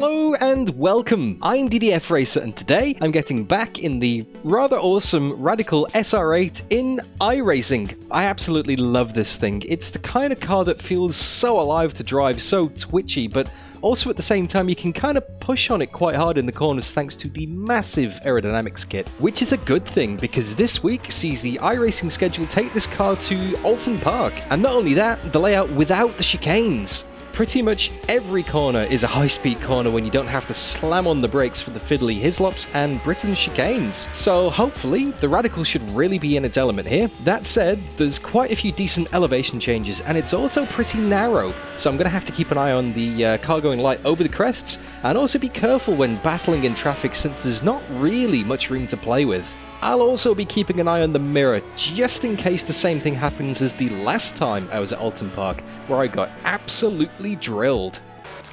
Hello and welcome, I'm DDF Racer and today I'm getting back in the rather awesome Radical SR8 in iRacing. I absolutely love this thing. It's the kind of car that feels so alive to drive, so twitchy, but also at the same time you can kind of push on it quite hard in the corners thanks to the massive aerodynamics kit, which is a good thing because this week sees the iRacing schedule take this car to Oulton Park, and not only that, the layout without the chicanes. Pretty much every corner is a high-speed corner when you don't have to slam on the brakes for the fiddly Hislops and Britten chicanes. So hopefully, the Radical should really be in its element here. That said, there's quite a few decent elevation changes, and it's also pretty narrow, so I'm going to have to keep an eye on the car going light over the crests, and also be careful when battling in traffic since there's not really much room to play with. I'll also be keeping an eye on the mirror, just in case the same thing happens as the last time I was at Oulton Park, where I got absolutely drilled.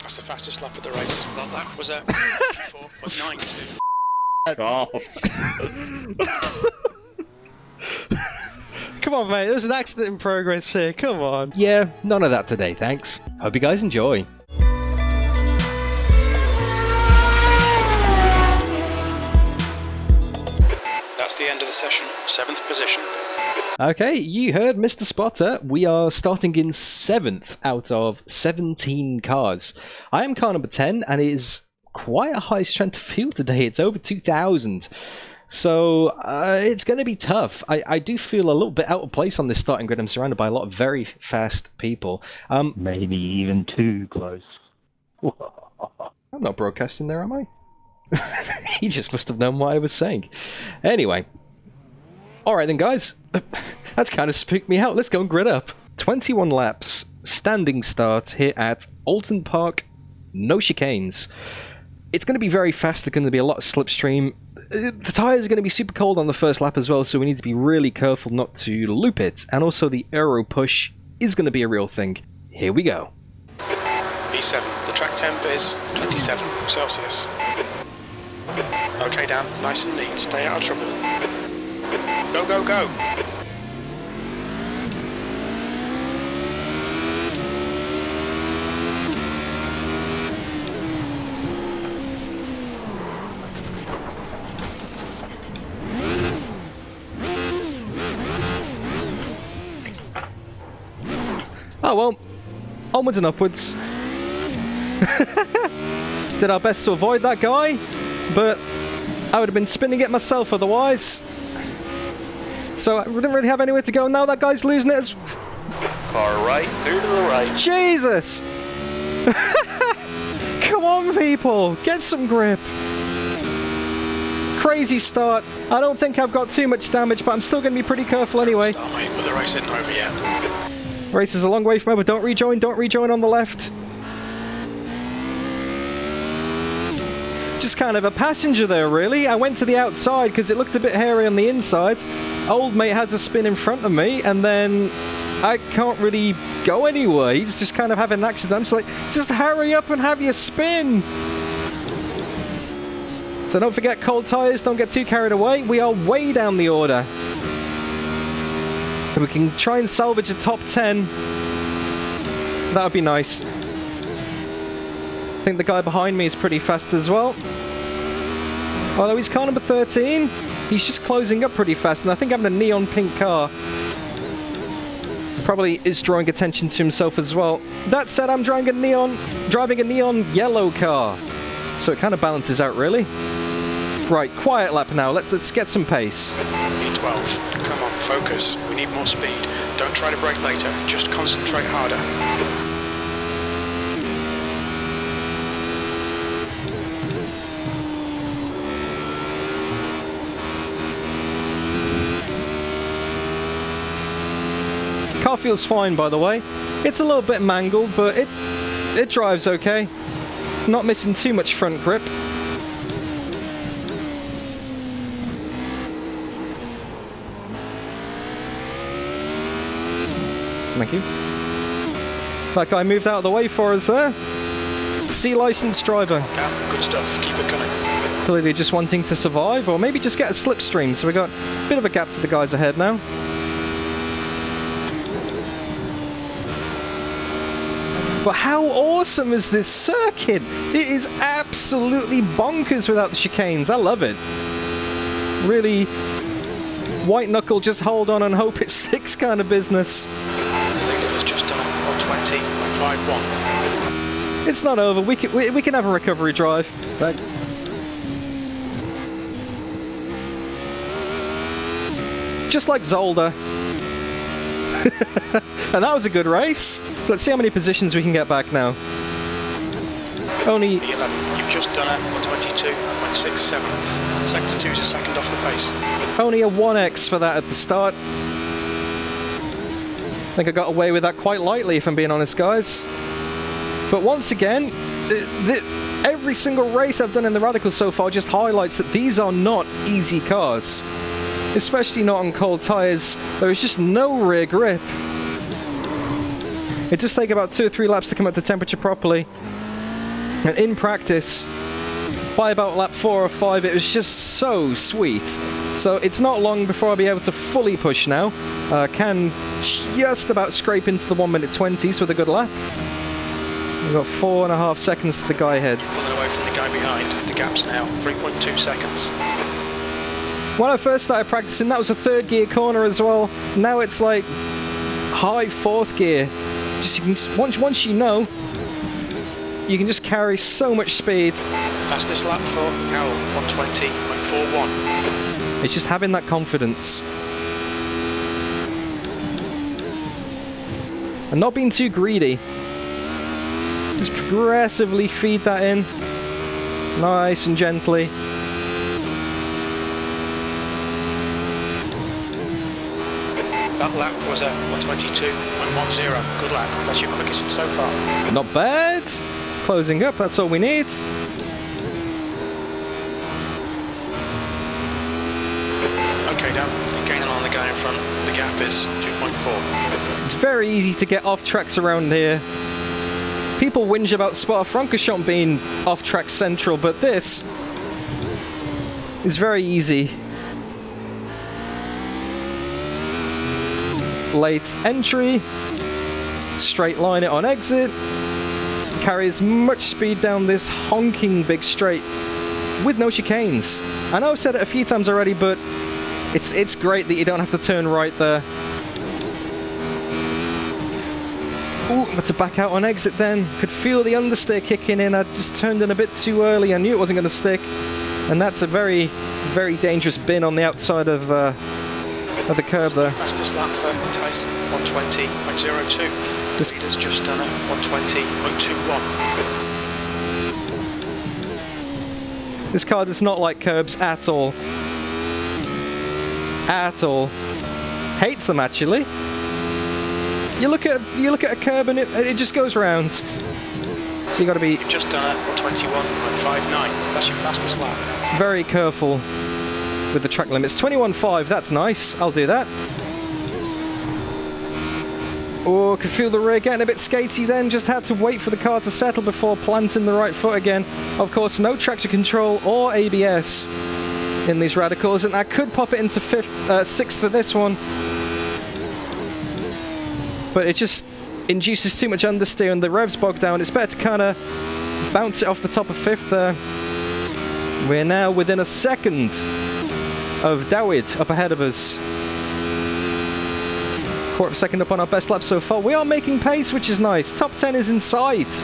That's the fastest lap of the race. Well, that was a 4.9. Come on, mate, there's an accident in progress here, come on. Yeah, none of that today, thanks. Hope you guys enjoy. That's the end of the session. 7th position. Okay, you heard Mr. Spotter. We are starting in 7th out of 17 cars. I am car number 10, and it is quite a high strength field today. It's over 2,000. So it's going to be tough. I do feel a little bit out of place on this starting grid. I'm surrounded by a lot of very fast people. Maybe even too close. I'm not broadcasting there, am I? He just must have known what I was saying. Anyway. Alright then, guys. That's kind of spooked me out. Let's go and grid up. 21 laps. Standing start here at Oulton Park. No chicanes. It's going to be very fast. There's going to be a lot of slipstream. The tyres are going to be super cold on the first lap as well, so we need to be really careful not to loop it. And also the aero push is going to be a real thing. Here we go. E7. The track temp is 27 Celsius. Okay, Dan. Nice and neat. Stay out of trouble. Go, go, go. Oh well, onwards and upwards. Did our best to avoid that guy, but I would have been spinning it myself otherwise. So I didn't really have anywhere to go. Now that guy's losing it. Car right, clear to the right. Jesus! Come on, people, get some grip. Crazy start. I don't think I've got too much damage, but I'm still going to be pretty careful anyway. Oh, mate, but the race isn't over yet. Race is a long way from over. Don't rejoin on the left. Just kind of a passenger there, really. I went to the outside because it looked a bit hairy on the inside. Old mate has a spin in front of me, and then I can't really go anywhere. He's just kind of having an accident. I'm just like, just hurry up and have your spin. So don't forget cold tyres, don't get too carried away. We are way down the order. If we can try and salvage a top 10, that would be nice. I think the guy behind me is pretty fast as well. Although he's car number 13, he's just closing up pretty fast, and I think having a neon pink car probably is drawing attention to himself as well. That said, I'm driving a neon yellow car, so it kind of balances out, really. Right, quiet lap now. Let's get some pace. E12, come on, focus. We need more speed. Don't try to brake later. Just concentrate harder. Car feels fine, by the way. It's a little bit mangled, but it drives okay. Not missing too much front grip. Thank you. That guy moved out of the way for us there. C-licensed driver. Yeah, good stuff. Keep it coming. Clearly just wanting to survive, or maybe just get a slipstream. So we got a bit of a gap to the guys ahead now. But how awesome is this circuit? It is absolutely bonkers without the chicanes. I love it. Really white knuckle, just hold on and hope it sticks kind of business. Has just done a 120.51. It's not over. We can have a recovery drive. But Just like Zolder. And that was a good race. So let's see how many positions we can get back now. Only... You've just done a 122.67. Sector 2 is a second off the pace. Only a 1x for that at the start. I think I got away with that quite lightly, if I'm being honest, guys. But once again, every single race I've done in the Radical so far just highlights that these are not easy cars. Especially not on cold tyres. There is just no rear grip. It does take about 2 or 3 laps to come up to temperature properly. And in practice, by about lap 4 or 5, it was just so sweet. So it's not long before I'll be able to fully push now. Can just about scrape into the 1:20 with a good lap. We've got 4.5 seconds to the guy ahead. Pulling away from the guy behind. The gap's now 3.2 seconds. When I first started practicing, that was a 3rd gear corner as well. Now it's like high 4th gear. Once you know, you can just carry so much speed. Fastest lap for Carroll, 120.41. It's just having that confidence. And not being too greedy. Just progressively feed that in. Nice and gently. That lap was a 122.10. Good lap. That's your quickest so far. Not bad. Closing up, that's all we need. Okay, Dan. You're gaining on the guy in front. The gap is 2.4. It's very easy to get off tracks around here. People whinge about Spa-Francorchamps being off-track central, but this is very easy. Late entry, straight line it on exit, carry as much speed down this honking big straight with no chicanes. I know I've said it a few times already, but it's great that you don't have to turn right there. Ooh, but to back out on exit then, could feel the understeer kicking in. I just turned in a bit too early. I knew it wasn't going to stick, and that's a very, very dangerous bin on the outside of the curb there. Fastest lap for Tyson, 120.02. This leader's just done a 120.21. This car does not like curbs at all. At all. Hates them actually. You look at a curb and it just goes round. So you got to be. You've just done a 121.59. That's your fastest lap. Very careful with the track limits. 21.5, that's nice. I'll do that. Oh, could feel the rear getting a bit skatey then. Just had to wait for the car to settle before planting the right foot again. Of course, no traction control or ABS in these Radicals, and I could pop it into 6th for this one. But it just induces too much understeer and the revs bog down. It's better to kind of bounce it off the top of 5th there. We're now within a second of Dawid up ahead of us. 1/4 second up on our best lap so far. We are making pace, which is nice. Top 10 is in sight.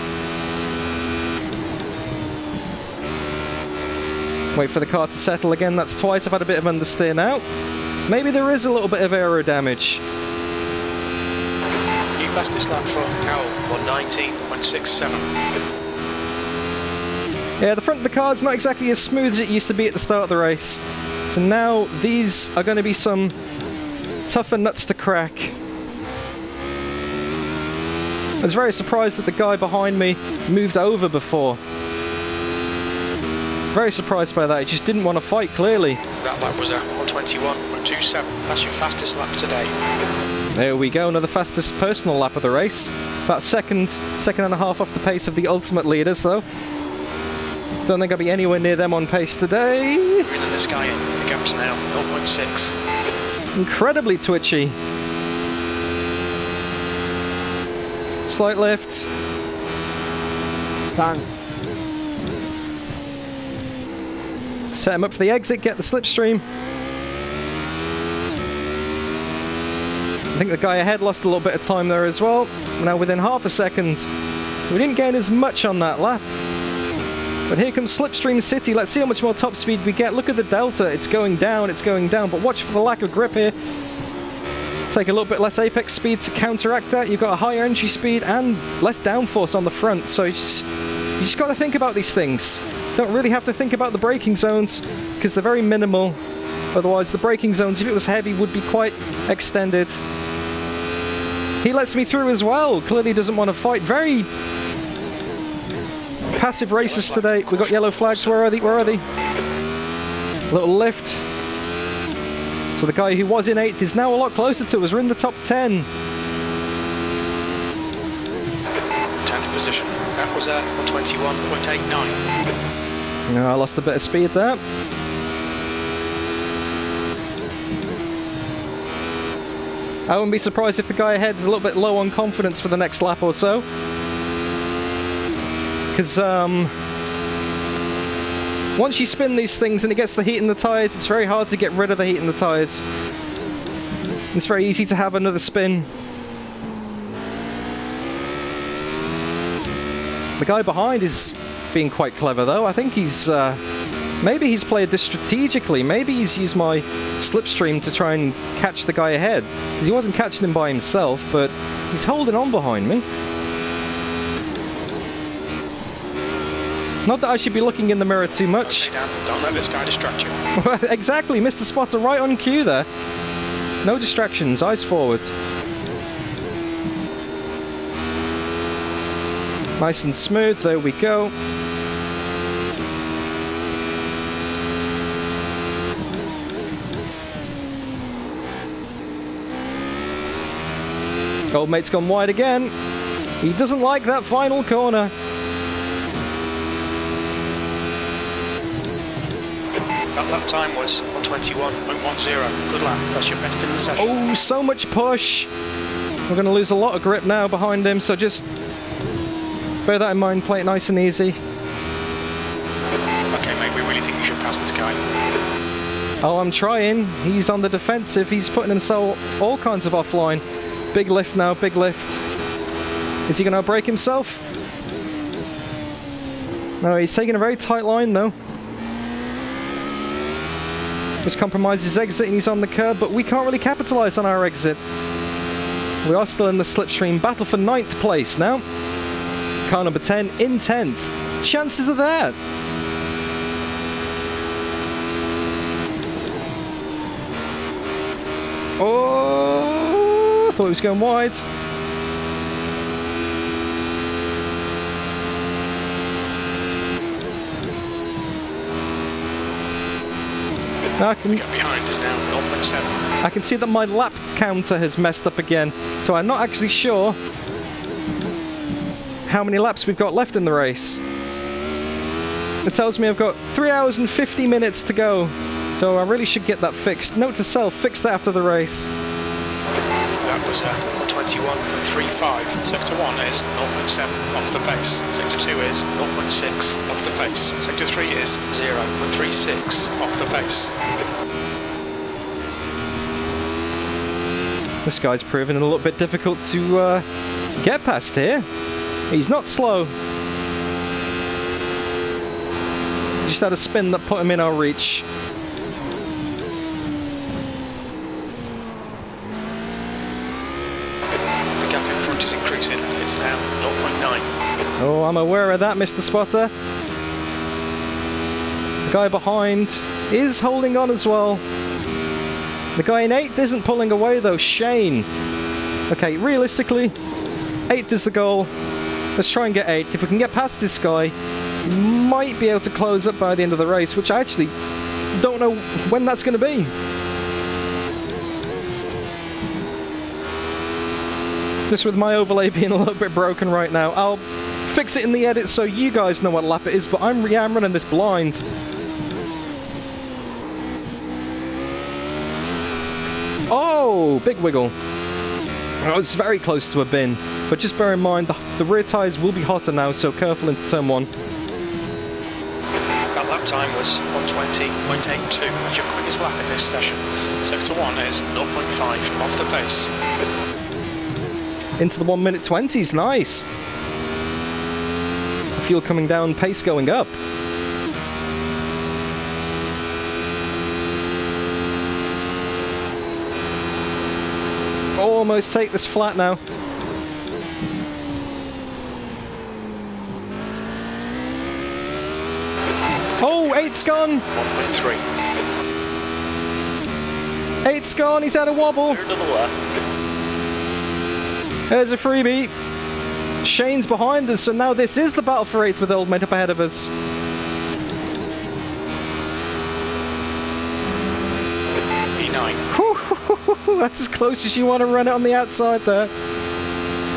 Wait for the car to settle again. That's twice I've had a bit of understeer now. Maybe there is a little bit of aero damage. New fastest lap for Carroll, 119.67. Yeah, the front of the car is not exactly as smooth as it used to be at the start of the race. So now these are going to be some tougher nuts to crack. I was very surprised that the guy behind me moved over before. Very surprised by that. He just didn't want to fight, clearly. That lap was a 121.27. That's your fastest lap today. There we go, another fastest personal lap of the race. About second and a half off the pace of the ultimate leaders, though. Don't think I'll be anywhere near them on pace today. Reeling this guy in. The gap's now 0.6. Incredibly twitchy. Slight lift. Thanks. Set him up for the exit, get the slipstream. I think the guy ahead lost a little bit of time there as well. We're now within half a second. We didn't gain as much on that lap. But here comes Slipstream City. Let's see how much more top speed we get. Look at the delta. It's going down, but watch for the lack of grip here. Take a little bit less apex speed to counteract that. You've got a higher entry speed and less downforce on the front. So you just got to think about these things. Don't really have to think about the braking zones because they're very minimal. Otherwise, the braking zones, if it was heavy, would be quite extended. He lets me through as well. Clearly doesn't want to fight. Very passive races today. We got yellow flags. Where are they? Where are they? Little lift. So the guy who was in 8th is now a lot closer to us. We're in the top 10. 10th position. That was a 121.89. No, I lost a bit of speed there. I wouldn't be surprised if the guy ahead's a little bit low on confidence for the next lap or so. Because once you spin these things and it gets the heat in the tyres, it's very hard to get rid of the heat in the tyres. It's very easy to have another spin. The guy behind is being quite clever though. I think he's maybe he's played this strategically. Maybe he's used my slipstream to try and catch the guy ahead. Because he wasn't catching him by himself, but he's holding on behind me. Not that I should be looking in the mirror too much. Don't let this guy distract you. Exactly, Mr. Spotter right on cue there. No distractions, eyes forward. Nice and smooth, there we go. Old mate's gone wide again. He doesn't like that final corner. That lap time was 121.10. Good lap. That's your best in the session. Oh, so much push. We're going to lose a lot of grip now behind him, so just bear that in mind. Play it nice and easy. Okay, mate, we really think you should pass this guy. Oh, I'm trying. He's on the defensive. He's putting himself all kinds of offline. Big lift now, big lift. Is he going to break himself? No, he's taking a very tight line, though. Just compromises his exit and he's on the curb, but we can't really capitalise on our exit. We are still in the slipstream battle for 9th place now. Car number 10 in 10th. Chances of that. Oh, I thought he was going wide. I can see that my lap counter has messed up again, so I'm not actually sure how many laps we've got left in the race. It tells me I've got 3 hours and 50 minutes to go, so I really should get that fixed. Note to self, fix that after the race. That was a 21.35. Sector 1 is 0.7 off the pace. Sector 2 is 0.6 off the pace. Sector 3 is 0.36 off the pace. This guy's proving a little bit difficult to get past here. He's not slow. Just had a spin that put him in our reach. The gap in front is increasing. It's now 0.9. Oh, I'm aware of that, Mr. Spotter. The guy behind is holding on as well. The guy in 8th isn't pulling away though, Shane. Okay, realistically, 8th is the goal. Let's try and get 8th. If we can get past this guy, we might be able to close up by the end of the race, which I actually don't know when that's going to be. Just with my overlay being a little bit broken right now. I'll fix it in the edit so you guys know what lap it is, but I'm running this blind. Oh, big wiggle. I was very close to a bin, but just bear in mind the rear tyres will be hotter now, so careful into turn 1. That lap time was 1:20.82. That's your quickest lap in this session. Sector 1 is 0.5 off the pace. Into the 1 minute 20s, nice. Fuel coming down, pace going up. Almost take this flat now. Oh, 8's gone. 1.3. 8's gone, he's had a wobble. There's a freebie. Shane's behind us, so now this is the battle for 8th with Old Mate up ahead of us. P9. That's as close as you want to run it on the outside there.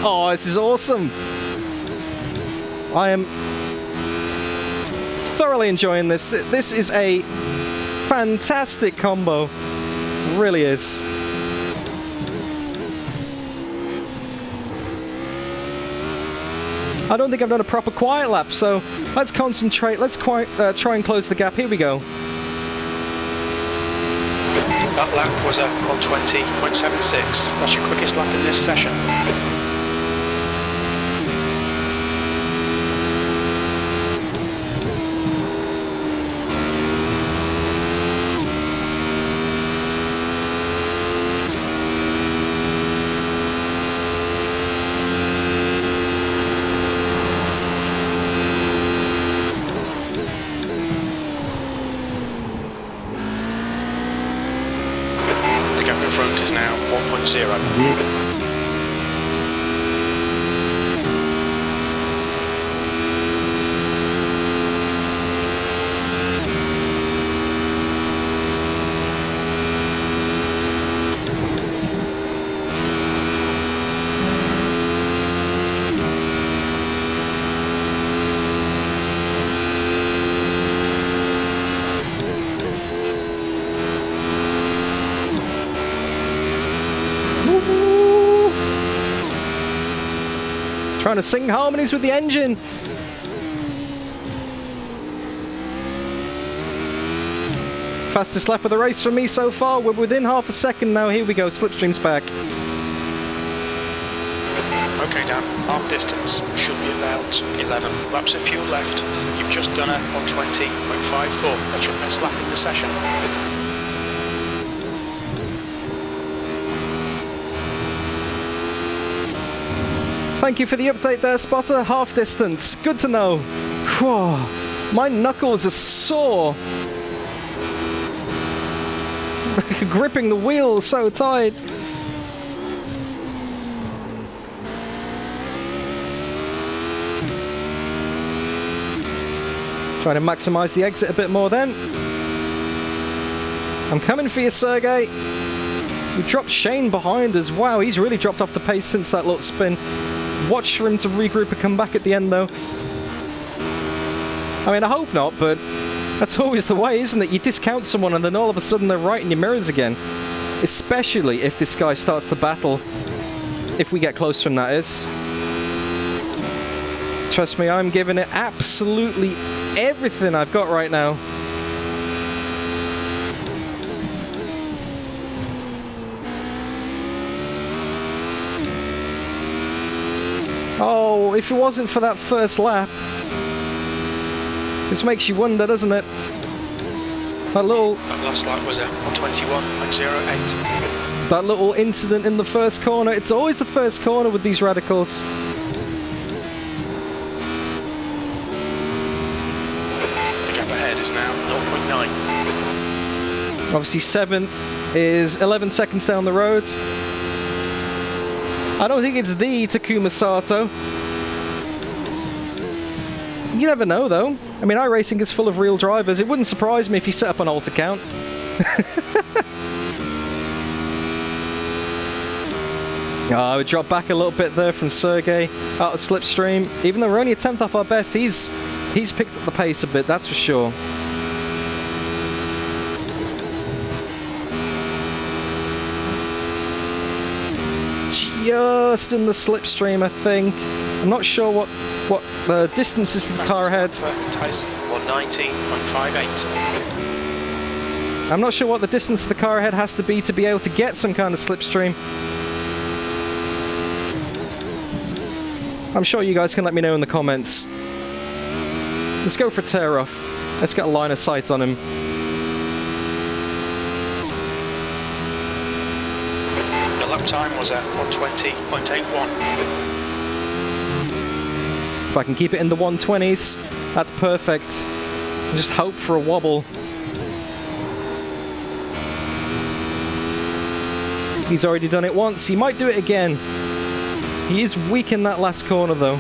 Oh, this is awesome. I am thoroughly enjoying this. This is a fantastic combo. It really is. I don't think I've done a proper quiet lap, so let's concentrate. Let's try and close the gap. Here we go. That lap was a 1:20.76. That's your quickest lap in this session. The gap in front is now 1.0. Trying to sing harmonies with the engine. Fastest lap of the race for me so far. We're within half a second now. Here we go. Slipstream's back. Okay, Dan, half distance should be about 11 laps of fuel left. You've just done a 1:20.54. That's your best lap in the session. Thank you for the update there, Spotter. Half distance. Good to know. Whew. My knuckles are sore. Gripping the wheel so tight. Trying to maximize the exit a bit more then. I'm coming for you, Sergey. We dropped Shane behind us. Wow, he's really dropped off the pace since that little spin. Watch for him to regroup and come back at the end, though. I mean, I hope not, but that's always the way, isn't it? You discount someone and then all of a sudden they're right in your mirrors again. Especially if this guy starts the battle. If we get close to him, that is. Trust me, I'm giving it absolutely everything I've got right now. Oh, if it wasn't for that first lap. This makes you wonder, doesn't it? That last lap was a 1:21.08. That little incident in the first corner. It's always the first corner with these radicals. The gap ahead is now 0.9. Obviously 7th is 11 seconds down the road. I don't think it's the Takuma Sato. You never know, though. I mean, iRacing is full of real drivers. It wouldn't surprise me if he set up an alt account. I would drop back a little bit there from Sergey out of slipstream. Even though we're only a 10th off our best, he's picked up the pace a bit, that's for sure. just in the slipstream, I think. I'm not sure what the distance is to the car ahead. Tyson, 119.58. I'm not sure what the distance to the car ahead has to be able to get some kind of slipstream. I'm sure you guys can let me know in the comments. Let's go for a tear off. Let's get a line of sight on him. The lap time was at 120.81. If I can keep it in the 120s, that's perfect. Just hope for a wobble. He's already done it once. He might do it again. He is weak in that last corner, though.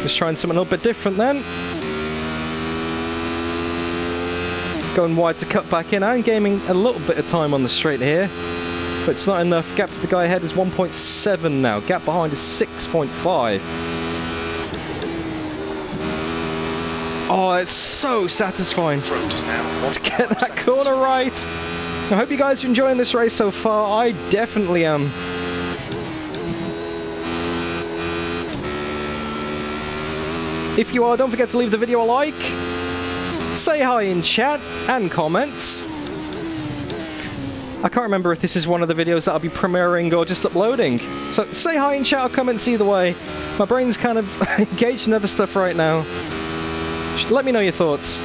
Just trying something a little bit different then. Going wide to cut back in. I'm gaining a little bit of time on the straight here, but it's not enough. Gap to the guy ahead is 1.7 now. Gap behind is 6.5. Oh, it's so satisfying to get that corner right. I hope you guys are enjoying this race so far. I definitely am. If you are, don't forget to leave the video a like. Say hi in chat and comments. I can't remember if this is one of the videos that I'll be premiering or just uploading. So say hi in chat or comments either way. My brain's kind of engaged in other stuff right now. Let me know your thoughts.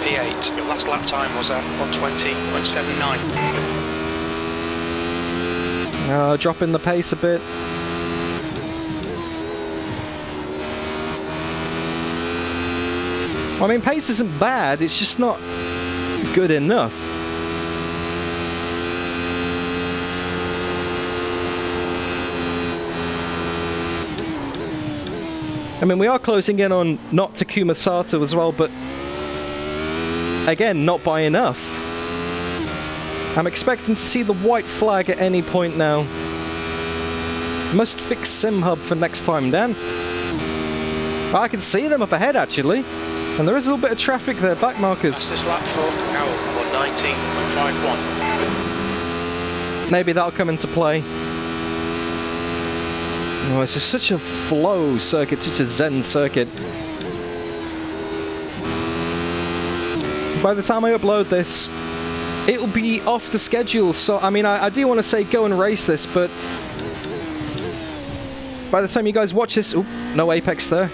P8, your last lap time was at 120.79. Dropping the pace a bit. I mean, pace isn't bad, it's just not good enough. I mean, we are closing in on not Takuma Sato as well, but again, not by enough. I'm expecting to see the white flag at any point now. Must fix SimHub for next time, Dan. I can see them up ahead, actually. And there is a little bit of traffic there, back markers. This lap for Carroll, 119.51. Maybe that'll come into play. Oh, this is such a flow circuit, such a zen circuit. By the time I upload this, it'll be off the schedule. So, I mean, I do want to say go and race this, but by the time you guys watch this... Oop, no apex there.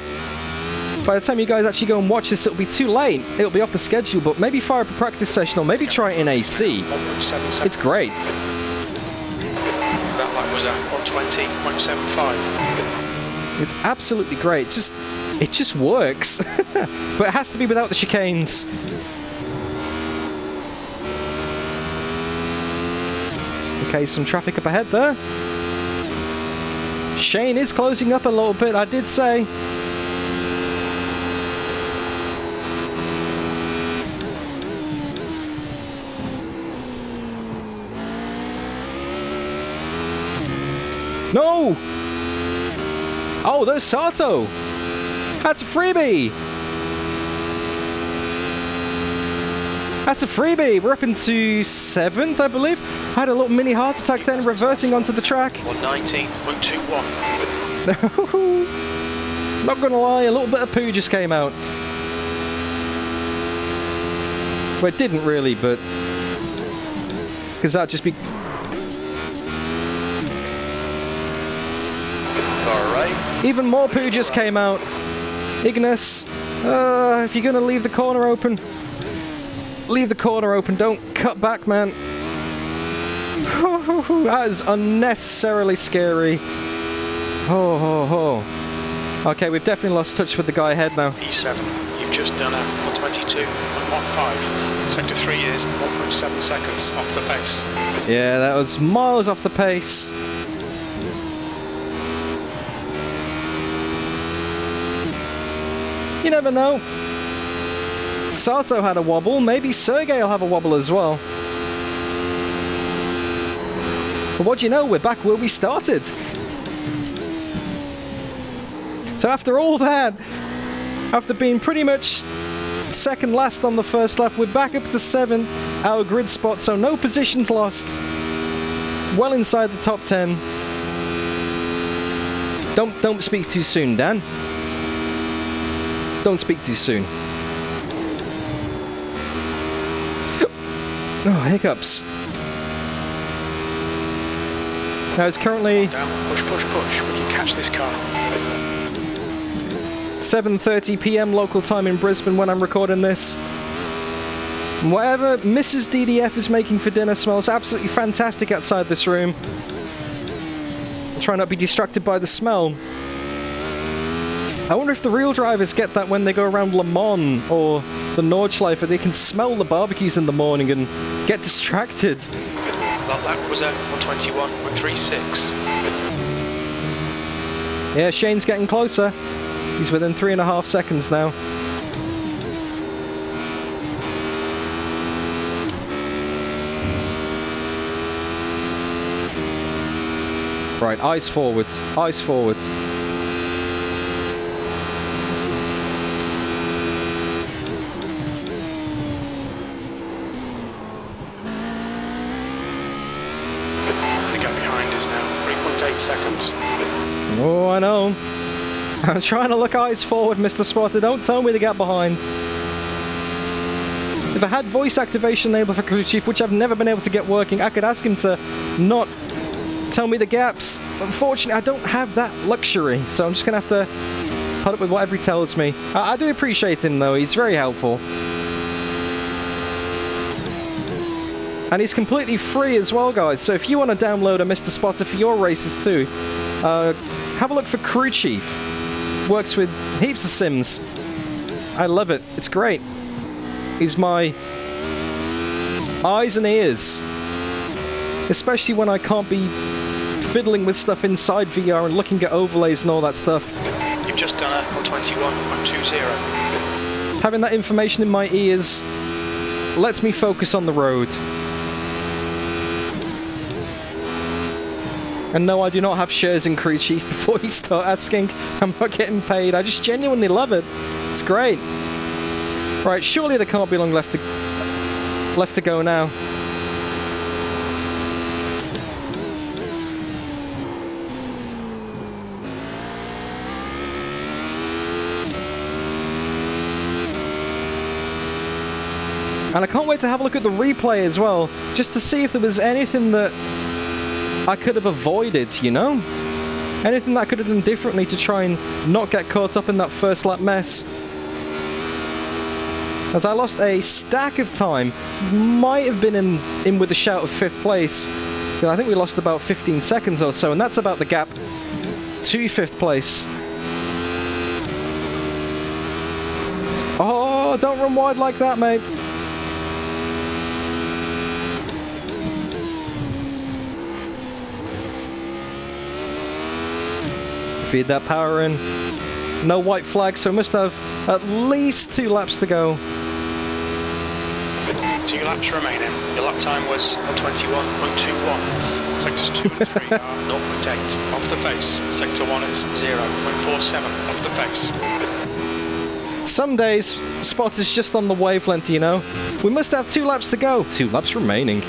By the time you guys actually go and watch this, it'll be too late. It'll be off the schedule, but maybe fire up a practice session or maybe try it in AC. It's great. That lap was at 120.75. It's absolutely great. It just works. But it has to be without the chicanes. Okay, some traffic up ahead there. Shane is closing up a little bit, I did say. No! Oh, there's Sato! That's a freebie! That's a freebie! We're up into 7th, I believe. I had a little mini heart attack then, reversing onto the track. 119.21. Not gonna lie, a little bit of poo just came out. Well, it didn't really, but... because that'd just be... Even more poo just came out. Ignis, if you're gonna leave the corner open, leave the corner open. Don't cut back, man. That is unnecessarily scary. Okay, we've definitely lost touch with the guy ahead now. E7, you've just done a 22.15. Sector 3 is 1.7 seconds off the pace. Yeah, that was miles off the pace. You never know. Sato had a wobble. Maybe Sergey will have a wobble as well. But what do you know? We're back where we started. So after all that, after being pretty much second last on the first lap, we're back up to 7th, our grid spot, so no positions lost. Well inside the top 10. Don't speak too soon, Dan. Don't speak too soon. Oh, hiccups. Now it's currently... Down, push, push, push. We can catch this car. 7:30 p.m. local time in Brisbane when I'm recording this. And whatever Mrs. DDF is making for dinner smells absolutely fantastic outside this room. I'll try not to be distracted by the smell. I wonder if the real drivers get that when they go around Le Mans or the Nordschleife, they can smell the barbecues in the morning and get distracted. That lap was at 121.36. Yeah, Shane's getting closer. He's within 3.5 seconds now. Right, eyes forwards, eyes forwards. The gap behind is now 3.8 seconds. Oh, I know. I'm trying to look eyes forward, Mr. Spotter. Don't tell me the gap behind. If I had voice activation enabled for Crew Chief, which I've never been able to get working, I could ask him to not tell me the gaps. Unfortunately, I don't have that luxury, so I'm just going to have to put up with whatever he tells me. I do appreciate him, though. He's very helpful. And he's completely free as well, guys. So if you want to download a Mr. Spotter for your races too, have a look for Crew Chief. Works with heaps of sims. I love it. It's great. He's my eyes and ears. Especially when I can't be fiddling with stuff inside VR and looking at overlays and all that stuff. You've just done a 21.20. Having that information in my ears lets me focus on the road. And no, I do not have shares in Crew Chief before you start asking. I'm not getting paid. I just genuinely love it. It's great. Right, surely there can't be long left to go now. And I can't wait to have a look at the replay as well, just to see if there was anything that I could have avoided, you know? Anything that I could have done differently to try and not get caught up in that first lap mess. As I lost a stack of time, might have been in with a shout of 5th place. I think we lost about 15 seconds or so, and that's about the gap to 5th place. Oh, don't run wide like that, mate. Feed that power in. No white flag, so must have at least 2 laps to go. 2 laps remaining. Your lap time was 21.21. Sectors 2 and 3 are 0.8 off the pace. Sector 1 is 0.47 off the pace. Some days, Spot is just on the wavelength, you know. We must have 2 laps to go. 2 laps remaining.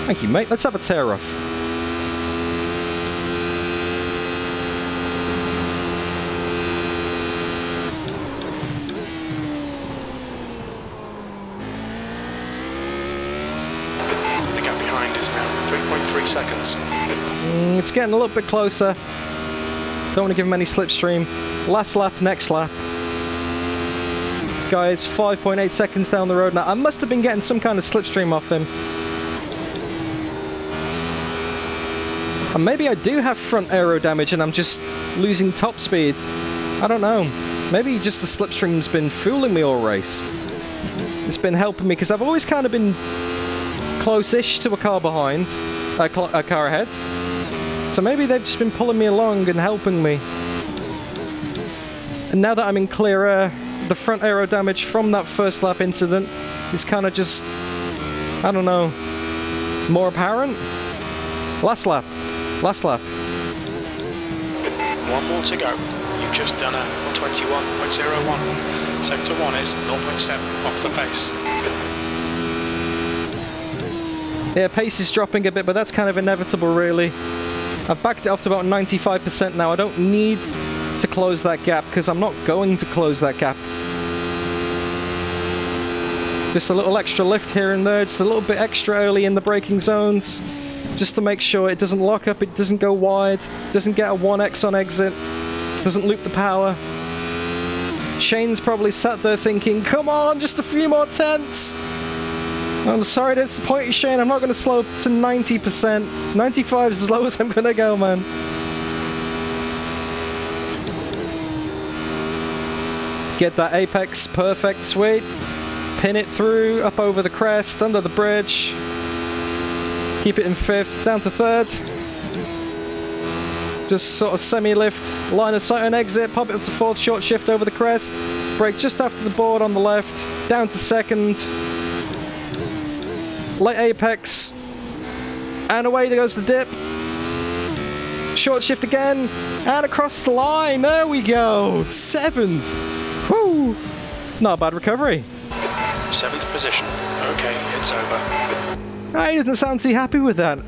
Thank you, mate. Let's have a tear-off. Seconds. It's getting a little bit closer. Don't want to give him any slipstream. Last lap, next lap. Guys, 5.8 seconds down the road now. I must have been getting some kind of slipstream off him. And maybe I do have front aero damage and I'm just losing top speed. I don't know. Maybe just the slipstream's been fooling me all race. It's been helping me because I've always kind of been close-ish to a car behind. A car ahead. So maybe they've just been pulling me along and helping me. And now that I'm in clear air, the front aero damage from that first lap incident is kind of just, I don't know, more apparent. Last lap. Last lap. 1 more to go. You've just done a 21.01. Sector 1 is 0.7 off the pace. Yeah, pace is dropping a bit, but that's kind of inevitable, really. I've backed it off to about 95% now. I don't need to close that gap, because I'm not going to close that gap. Just a little extra lift here and there, just a little bit extra early in the braking zones, just to make sure it doesn't lock up, it doesn't go wide, doesn't get a 1x on exit, doesn't loop the power. Shane's probably sat there thinking, come on, just a few more tenths. I'm sorry to disappoint you, Shane, I'm not going to slow up to 90%. 95 is as low as I'm going to go, man. Get that apex, perfect, sweet. Pin it through, up over the crest, under the bridge. Keep it in 5th, down to 3rd. Just sort of semi-lift, line of sight on exit, pop it up to 4th, short shift over the crest. Brake just after the board on the left, down to 2nd. Light apex. And away there goes the dip. Short shift again, and across the line, there we go! 7th! Woo! Not a bad recovery. 7th position. Okay, it's over. He doesn't sound too happy with that,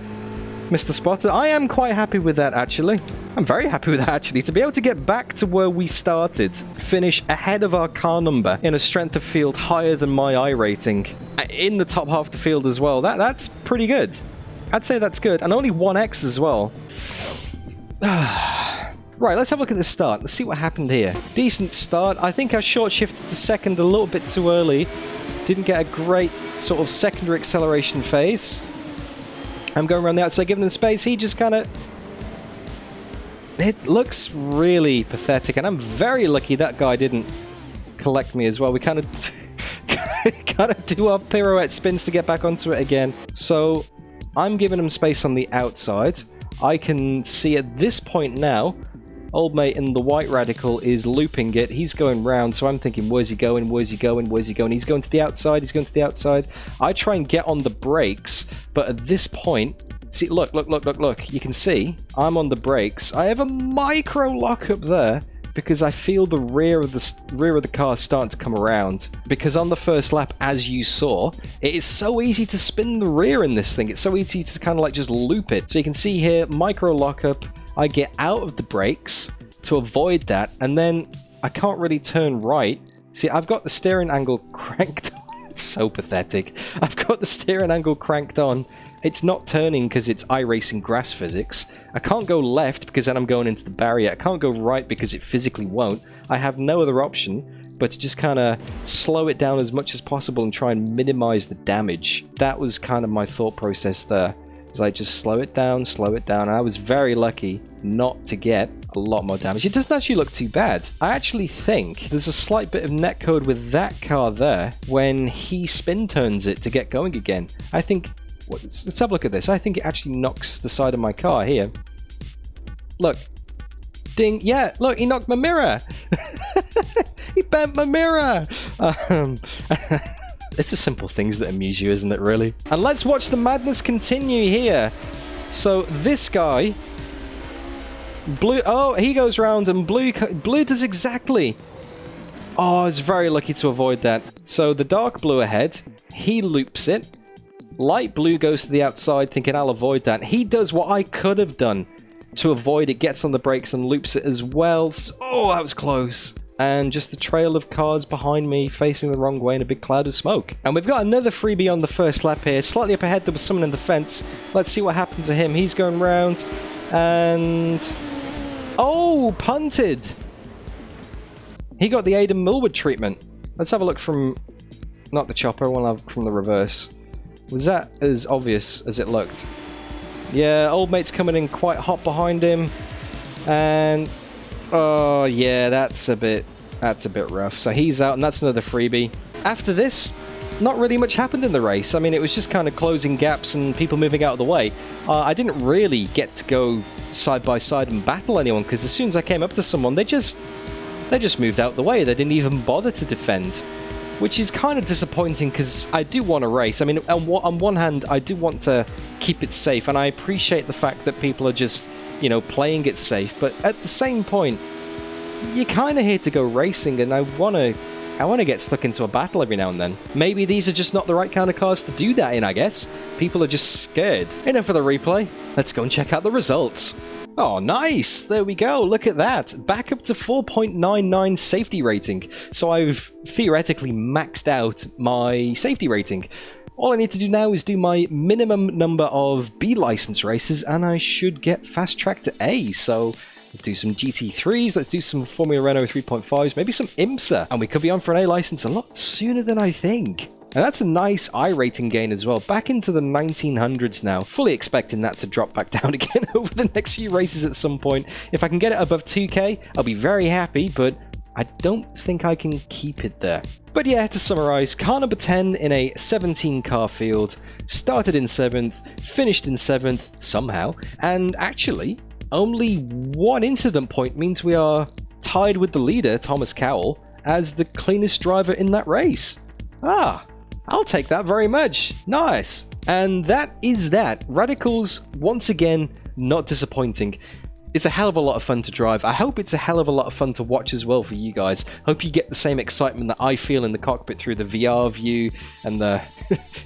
Mr. Spotter. I am quite happy with that, actually. I'm very happy with that, actually. To be able to get back to where we started, finish ahead of our car number in a strength of field higher than my I rating, in the top half of the field as well, that's pretty good. I'd say that's good. And only 1x as well. Right, let's have a look at the start. Let's see what happened here. Decent start. I think I short shifted to 2nd a little bit too early. Didn't get a great sort of secondary acceleration phase. I'm going around the outside, giving him space. He just kind of... It looks really pathetic, and I'm very lucky that guy didn't collect me as well. We kind of do our pirouette spins to get back onto it again. So I'm giving him space on the outside. I can see at this point now, old mate in the white Radical is looping it. He's going round, so I'm thinking, where's he going? Where's he going? Where's he going? He's going to the outside. He's going to the outside. I try and get on the brakes, but at this point, see, look. You can see I'm on the brakes. I have a micro lock up there because I feel the rear of the car starting to come around. Because on the first lap, as you saw, it is so easy to spin the rear in this thing. It's so easy to kind of like just loop it. So you can see here, micro lockup. I get out of the brakes to avoid that, and then I can't really turn right. See, I've got the steering angle cranked on. It's so pathetic. I've got the steering angle cranked on. It's not turning because it's iRacing grass physics. I can't go left because then I'm going into the barrier. I can't go right because it physically won't. I have no other option but to just kind of slow it down as much as possible and try and minimize the damage. That was kind of my thought process there. Is I just slow it down, and I was very lucky not to get a lot more damage. It doesn't actually look too bad. I actually think there's a slight bit of netcode with that car there when he spin turns it to get going again. I think, let's have a look at this. I think it actually knocks the side of my car here. Look. Ding. Yeah, look, he knocked my mirror. He bent my mirror. It's the simple things that amuse you, isn't it, really? And let's watch the madness continue here. So this guy, Blue, oh, he goes round and Blue does exactly. Oh, I was very lucky to avoid that. So the dark blue ahead, he loops it. Light blue goes to the outside thinking I'll avoid that. He does what I could have done to avoid it, gets on the brakes and loops it as well. So, oh, that was close. And just a trail of cars behind me facing the wrong way in a big cloud of smoke. And we've got another freebie on the first lap here. Slightly up ahead, there was someone in the fence. Let's see what happened to him. He's going round and... oh, punted! He got the Aiden Millward treatment. Let's have a look from... not the chopper, we'll have from the reverse. Was that as obvious as it looked? Yeah, old mate's coming in quite hot behind him. And... oh yeah, that's a bit rough. So he's out, and that's another freebie. After this, not really much happened in the race. I mean, it was just kind of closing gaps and people moving out of the way. I didn't really get to go side by side and battle anyone, because as soon as I came up to someone, they just moved out of the way. They didn't even bother to defend, which is kind of disappointing because I do want to race. I mean, on one hand, I do want to keep it safe, and I appreciate the fact that people are just, you know, playing it safe, but at the same point, you're kind of here to go racing, and I want to get stuck into a battle every now and then. Maybe these are just not the right kind of cars to do that in, I guess. People are just scared. Enough for the replay. Let's go and check out the results. Oh, nice! There we go, look at that. Back up to 4.99 safety rating. So I've theoretically maxed out my safety rating. All I need to do now is do my minimum number of B license races, and I should get fast track to A. So let's do some GT3s, let's do some Formula Renault 3.5s, maybe some IMSA, and we could be on for an A license a lot sooner than I think. And that's a nice I rating gain as well, back into the 1900s now. Fully expecting that to drop back down again over the next few races at some point. If I can get it above 2k, I'll be very happy, but I don't think I can keep it there. But yeah, to summarise, car number 10 in a 17 car field, started in 7th, finished in 7th somehow, and actually, only one incident point means we are tied with the leader, Thomas Cowell, as the cleanest driver in that race. Ah, I'll take that very much. Nice. And that is that. Radicals, once again, not disappointing. It's a hell of a lot of fun to drive. I hope it's a hell of a lot of fun to watch as well for you guys. Hope you get the same excitement that I feel in the cockpit through the VR view and the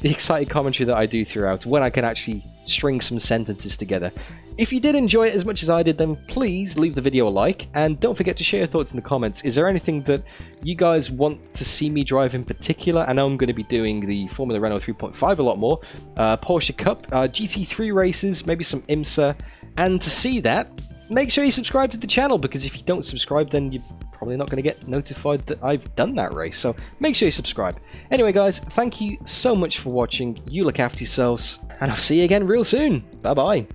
excited commentary that I do throughout when I can actually string some sentences together. If you did enjoy it as much as I did, then please leave the video a like, and don't forget to share your thoughts in the comments. Is there anything that you guys want to see me drive in particular? I know I'm going to be doing the Formula Renault 3.5 a lot more, Porsche Cup, GT3 races, maybe some IMSA, and to see that, make sure you subscribe to the channel, because if you don't subscribe, then you're probably not going to get notified that I've done that race, so make sure you subscribe. Anyway guys, thank you so much for watching, you look after yourselves, and I'll see you again real soon. Bye bye.